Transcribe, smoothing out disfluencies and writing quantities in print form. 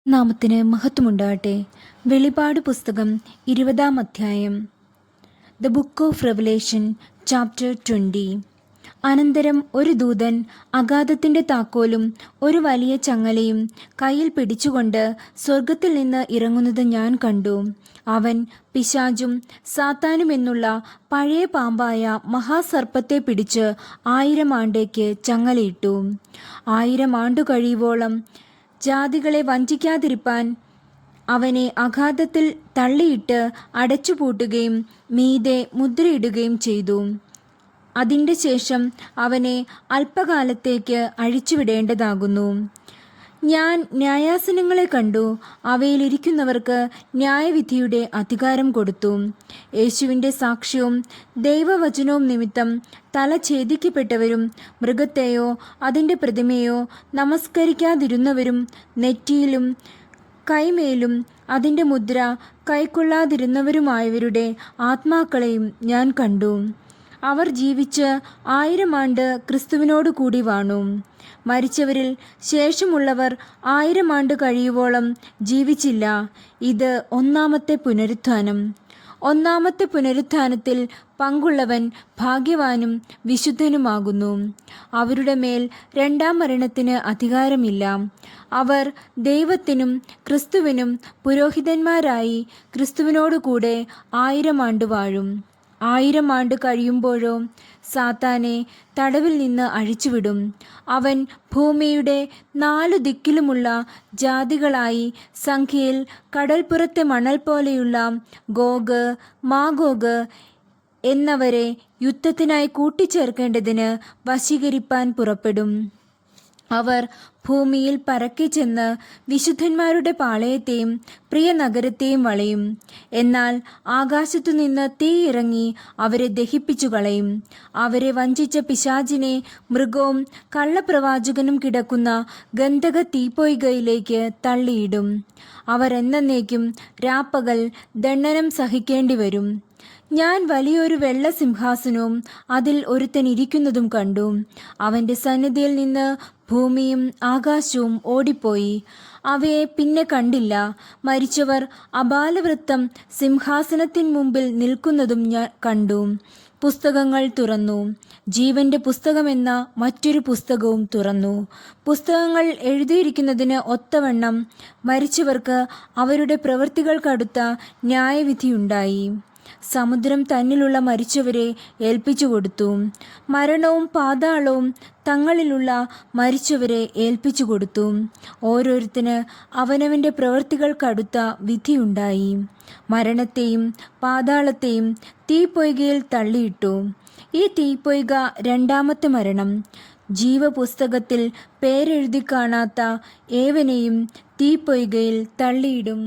നാമത്തിന് മഹത്വമുണ്ടാകട്ടെ. വെളിപാട് പുസ്തകം 20-ാം അധ്യായം. The book of revelation chapter 20. അനന്തരം ഒരു ദൂതൻ അഗാധത്തിൻ്റെ താക്കോലും ഒരു വലിയ ചങ്ങലയും കയ്യിൽ പിടിച്ചുകൊണ്ട് സ്വർഗത്തിൽ നിന്ന് ഇറങ്ങുന്നത് ഞാൻ കണ്ടു. അവൻ പിശാചും സാത്താനും എന്നുള്ള പഴയ പാമ്പായ മഹാസർപ്പത്തെ പിടിച്ച് 1000 ആണ്ടേക്ക് ചങ്ങലയിട്ടു. 1000 ആണ്ടു കഴിയുവോളം ജാതികളെ വഞ്ചിക്കാതിരിപ്പാൻ അവനെ അഗാധത്തിൽ തള്ളിയിട്ട് അടച്ചുപൂട്ടുകയും മീതെ മുദ്രയിടുകയും ചെയ്തു. അതിൻ്റെ ശേഷം അവനെ അല്പകാലത്തേക്ക് അഴിച്ചുവിടേണ്ടതാകുന്നു. ഞാൻ ന്യായാസനങ്ങളെ കണ്ടു. അവയിലിരിക്കുന്നവർക്ക് ന്യായവിധിയുടെ അധികാരം കൊടുത്തു. യേശുവിൻ്റെ സാക്ഷ്യവും ദൈവവചനവും നിമിത്തം തല ഛേദിക്കപ്പെട്ടവരും മൃഗത്തെയോ അതിൻ്റെ പ്രതിമയോ നമസ്കരിക്കാതിരുന്നവരും നെറ്റിയിലും കൈമേലും അതിൻ്റെ മുദ്ര കൈക്കൊള്ളാതിരുന്നവരുമായവരുടെ ആത്മാക്കളെയും ഞാൻ കണ്ടു. അവർ ജീവിച്ച് 1000 ആണ്ട് ക്രിസ്തുവിനോട് കൂടി വാണു. മരിച്ചവരിൽ ശേഷമുള്ളവർ 1000 ആണ്ട് കഴിയുവോളം ജീവിച്ചില്ല. ഇത് ഒന്നാമത്തെ പുനരുത്ഥാനം. ഒന്നാമത്തെ പുനരുത്ഥാനത്തിൽ പങ്കുള്ളവൻ ഭാഗ്യവാനും വിശുദ്ധനുമാകുന്നു. അവരുടെ മേൽ രണ്ടാം മരണത്തിന് അധികാരമില്ല. അവർ ദൈവത്തിനും ക്രിസ്തുവിനും പുരോഹിതന്മാരായി ക്രിസ്തുവിനോടുകൂടെ 1000 ആണ്ട് വാഴും. 1000 ആണ്ട് കഴിയുമ്പോഴോ സാത്താനെ തടവിൽ നിന്ന് അഴിച്ചുവിടും. അവൻ ഭൂമിയുടെ 4 ദിക്കിലുമുള്ള ജാതികളായി സംഖ്യയിൽ കടൽപ്പുറത്തെ മണൽ പോലെയുള്ള ഗോഗ് മാഗോഗ് എന്നവരെ യുദ്ധത്തിനായി കൂട്ടിച്ചേർക്കേണ്ടതിന് വശീകരിപ്പാൻ പുറപ്പെടും. അവർ ഭൂമിയിൽ പരക്കെ ചെന്ന് വിശുദ്ധന്മാരുടെ പാളയത്തെയും പ്രിയ നഗരത്തെയും വളയും. എന്നാൽ ആകാശത്തുനിന്ന് തീ ഇറങ്ങി അവരെ ദഹിപ്പിച്ചു കളയും. അവരെ വഞ്ചിച്ച പിശാചിനെ മൃഗവും കള്ളപ്രവാചകനും കിടക്കുന്ന ഗന്ധക തീപ്പൊയ്കയിലേക്ക് തള്ളിയിടും. അവർ എന്നേക്കും രാപ്പകൽ ദണ്ഡനം സഹിക്കേണ്ടി വരും. ഞാൻ വലിയൊരു വെള്ള സിംഹാസനവും അതിൽ ഒരുത്തൻ ഇരിക്കുന്നതും കണ്ടു. അവൻ്റെ സന്നിധിയിൽ നിന്ന് ഭൂമിയും ആകാശവും ഓടിപ്പോയി. അവയെ പിന്നെ കണ്ടില്ല. മരിച്ചവർ അപാലവൃത്തം സിംഹാസനത്തിൻ മുമ്പിൽ നിൽക്കുന്നതും ഞാൻ കണ്ടു. പുസ്തകങ്ങൾ തുറന്നു. ജീവന്റെ പുസ്തകമെന്ന മറ്റൊരു പുസ്തകവും തുറന്നു. പുസ്തകങ്ങൾ എഴുതിയിരിക്കുന്നതിന് ഒത്തവണ്ണം മരിച്ചവർക്ക് അവരുടെ പ്രവൃത്തികൾക്കടുത്ത ന്യായവിധിയുണ്ടായി. സമുദ്രം തന്നിലുള്ള മരിച്ചവരെ ഏൽപ്പിച്ചു കൊടുത്തു. മരണവും പാതാളവും തങ്ങളിലുള്ള മരിച്ചവരെ ഏൽപ്പിച്ചു കൊടുത്തു. ഓരോരുത്തന് അവനവൻ്റെ പ്രവൃത്തികൾക്കടുത്ത വിധിയുണ്ടായി. മരണത്തെയും പാതാളത്തെയും തീപ്പൊയ്കയിൽ തള്ളിയിട്ടു. ഈ തീപ്പൊയ്ക രണ്ടാമത്തെ മരണം. ജീവപുസ്തകത്തിൽ പേരെഴുതി കാണാത്ത ഏവനെയും തീപ്പൊയ്കയിൽ തള്ളിയിടും.